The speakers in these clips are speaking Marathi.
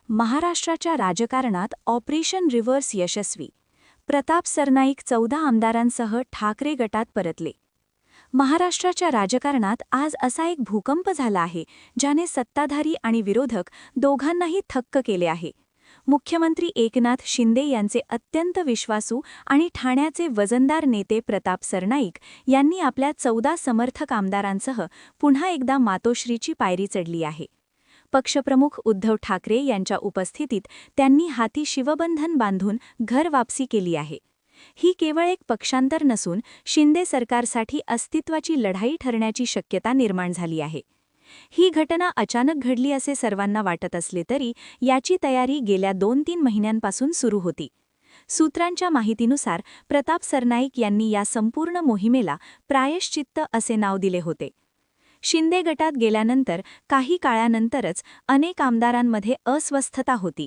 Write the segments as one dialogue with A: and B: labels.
A: महाराष्ट्राच्या राजकारणात ऑपरेशन रिव्हर्स यशस्वी. प्रताप सरनाईक 14 आमदारांसह ठाकरे गटात परतले. महाराष्ट्राच्या राजकारणात आज असा एक भूकंप झाला आहे ज्याने सत्ताधारी आणि विरोधक दोघांनाही थक्क केले आहे. मुख्यमंत्री एकनाथ शिंदे यांचे अत्यंत विश्वासू आणि ठाण्याचे वजनदार नेते प्रताप सरनाईक यांनी आपल्या 14 समर्थक आमदारांसह पुन्हा एकदा मातोश्रीची पायरी चढली आहे. पक्षप्रमुख उद्धव ठाकरे यांच्या उपस्थितीत त्यांनी हाती शिवबंधन बांधून घर वापसी केली आहे. ही केवळ एक पक्षांतर नसून शिंदे सरकारसाठी अस्तित्वाची लढाई ठरण्याची शक्यता निर्माण झाली आहे. ही घटना अचानक घडली असे सर्वांना वाटत असले तरी याची तयारी गेल्या 2-3 महिन्यांपासून सुरू होती. सूत्रांच्या माहितीनुसार प्रताप सरनाईक यांनी या संपूर्ण मोहिमेला प्रायश्चित्त असे नाव दिले होते. शिंदे गटात गेल्यानंतर काही काळानंतरच अनेक आमदारांमध्ये अस्वस्थता होती.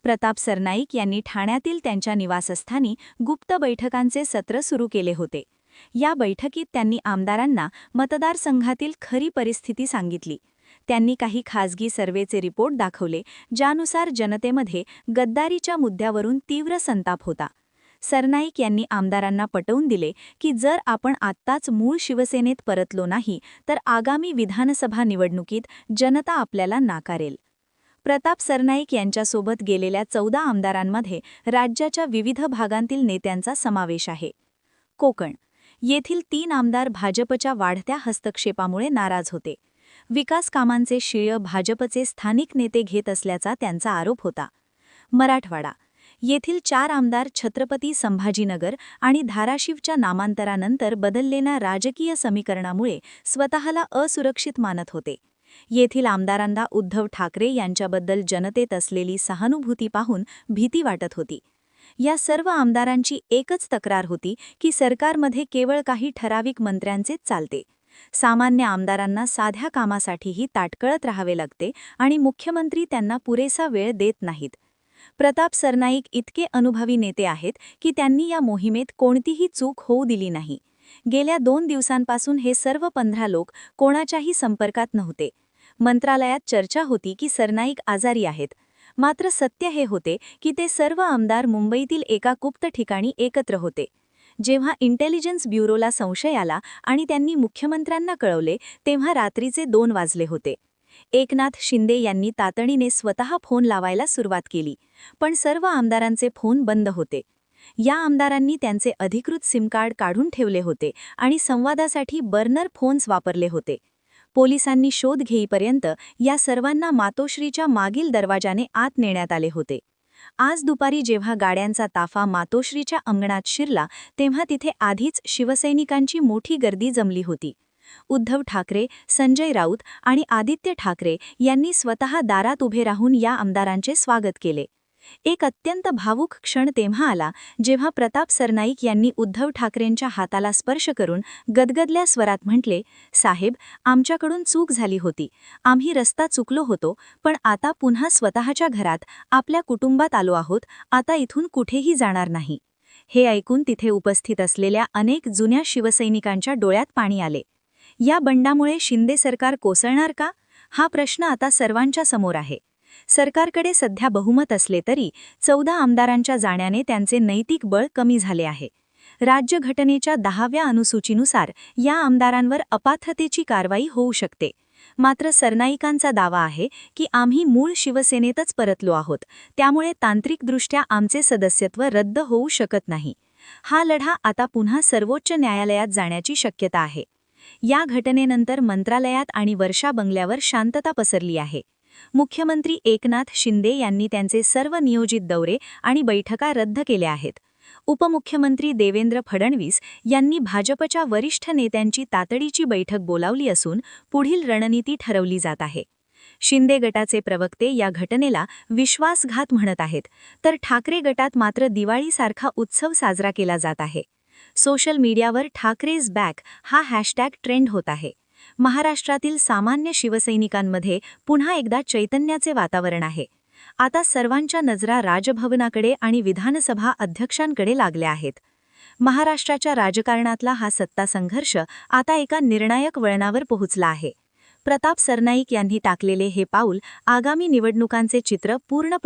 A: प्रताप सरनाईक यांनी ठाण्यातील त्यांच्या निवासस्थानी गुप्त बैठकांचे सत्र सुरू केले होते. या बैठकीत त्यांनी आमदारांना मतदारसंघातील खरी परिस्थिती सांगितली. त्यांनी काही खासगी सर्वेचे रिपोर्ट दाखवले ज्यानुसार जनतेमध्ये गद्दारीच्या मुद्द्यावरून तीव्र संताप होता. सरनाईक यांनी आमदारांना पटवून दिले की जर आपण आत्ताच मूळ शिवसेनेत परतलो नाही तर आगामी विधानसभा निवडणुकीत जनता आपल्याला नाकारेल. प्रताप सरनाईक यांच्यासोबत गेलेल्या 14 आमदारांमध्ये राज्याच्या विविध भागांतील नेत्यांचा समावेश आहे. कोकण येथील 3 आमदार भाजपच्या वाढत्या हस्तक्षेपामुळे नाराज होते. विकास कामांचे श्रेय भाजपचे स्थानिक नेते घेत असल्याचा त्यांचा आरोप होता. मराठवाडा येथील 4 आमदार छत्रपती संभाजीनगर आणि धाराशिवच्या नामांतरानंतर बदललेल्या राजकीय समीकरणामुळे स्वतःला असुरक्षित मानत होते. येथील आमदारांना उद्धव ठाकरे यांच्याबद्दल जनतेत असलेली सहानुभूती पाहून भीती वाटत होती. या सर्व आमदारांची एकच तक्रार होती की सरकारमध्ये केवळ काही ठराविक मंत्र्यांचेच चालते. सामान्य आमदारांना साध्या कामासाठीही ताटकळत राहावे लागते आणि मुख्यमंत्री त्यांना पुरेसा वेळ देत नाहीत. प्रताप सरनाईक इतके अनुभवी नेते आहेत की त्यांनी या मोहिमेत कोणतीही चूक होऊ दिली नाही. गेल्या 2 दिवसांपासून हे सर्व 15 लोक कोणाच्याही संपर्कात नव्हते. मंत्रालयात चर्चा होती की सरनाईक आजारी आहेत. मात्र सत्य हे होते की ते सर्व आमदार मुंबईतील एका गुप्त ठिकाणी एकत्र होते. जेव्हा इंटेलिजन्स ब्युरोला संशय आला आणि त्यांनी मुख्यमंत्र्यांना कळवले तेव्हा रात्रीचे 2 वाजले होते. एकनाथ शिंदे यांनी तातडीने स्वतः फोन लावायला सुरुवात केली, पण सर्व आमदारांचे फोन बंद होते. या आमदारांनी त्यांचे अधिकृत सिम कार्ड काढून ठेवले होते आणि संवादासाठी बर्नर फोन्स वापरले होते. पोलिसांनी शोध घेईपर्यंत या सर्वांना मातोश्रीच्या मागील दरवाजाने आत नेण्यात आले होते. आज दुपारी जेव्हा गाड्यांचा ताफा मातोश्रीच्या अंगणात शिरला तेव्हा तिथे आधीच शिवसैनिकांची मोठी गर्दी जमली होती. उद्धव ठाकरे, संजय राऊत आणि आदित्य ठाकरे यांनी स्वतः दारात उभे राहून या आमदारांचे स्वागत केले. एक अत्यंत भावुक क्षण तेव्हा आला जेव्हा प्रताप सरनाईक यांनी उद्धव ठाकरेंच्या हाताला स्पर्श करून गदगदल्या स्वरात म्हटले, साहेब, आमच्याकडून चूक झाली होती. आम्ही रस्ता चुकलो होतो, पण आता पुन्हा स्वतःच्या घरात आपल्या कुटुंबात आलो आहोत. आता इथून कुठेही जाणार नाही. हे ऐकून तिथे उपस्थित असलेल्या अनेक जुन्या शिवसैनिकांच्या डोळ्यात पाणी आले. या बंडामुळे शिंदे सरकार कोसळणार का? हा प्रश्न आता सर्वांच्या समोर आहे. सरकारकडे सध्या बहुमत असले तरी 14 आमदारांच्या जाण्याने त्यांचे नैतिक बळ कमी झाले आहे. राज्यघटनेच्या 10व्या अनुसूचीनुसार या आमदारांवर अपात्रतेची कारवाई होऊ शकते. मात्र सरनाईकांचा दावा आहे की आम्ही मूळ शिवसेनेतच परतलो आहोत, त्यामुळे तांत्रिकदृष्ट्या आमचे सदस्यत्व रद्द होऊ शकत नाही. हा लढा आता पुन्हा सर्वोच्च न्यायालयात जाण्याची शक्यता आहे. या घटनेनंतर मंत्रालयात आणि वर्षा बंगल्यावर शांतता पसरली आहे. मुख्यमंत्री एकनाथ शिंदे यांनी त्यांचे सर्व नियोजित दौरे आणि बैठका रद्द केल्या आहेत. उपमुख्यमंत्री देवेंद्र फडणवीस यांनी भाजपच्या वरिष्ठ नेत्यांची तातडीची बैठक बोलावली असून पुढील रणनीती ठरवली जात आहे. शिंदे गटाचे प्रवक्ते या घटनेला विश्वासघात म्हणत आहेत, तर ठाकरे गटात मात्र दिवाळीसारखा उत्सव साजरा केला जात आहे. सोशल मीडियावर ठाकरेज बॅक हा हॅशटॅग ट्रेंड होत आहे. महाराष्ट्रातील सामान्य शिवसैनिकांमध्ये पुन्हा एकदा चैतन्याचे वातावरण आहे. आता सर्वांच्या नजरा राजभवनाकडे आणि विधानसभा अध्यक्षांकडे लागल्या आहेत. महाराष्ट्राच्या राजकारणातला हा सत्ता संघर्ष आता एका निर्णायक वळणावर पोहोचला आहे. प्रताप सरनाईक यांनी टाकलेले हे पाऊल आगामी निवडणुकांचे चित्र पूर्णपणे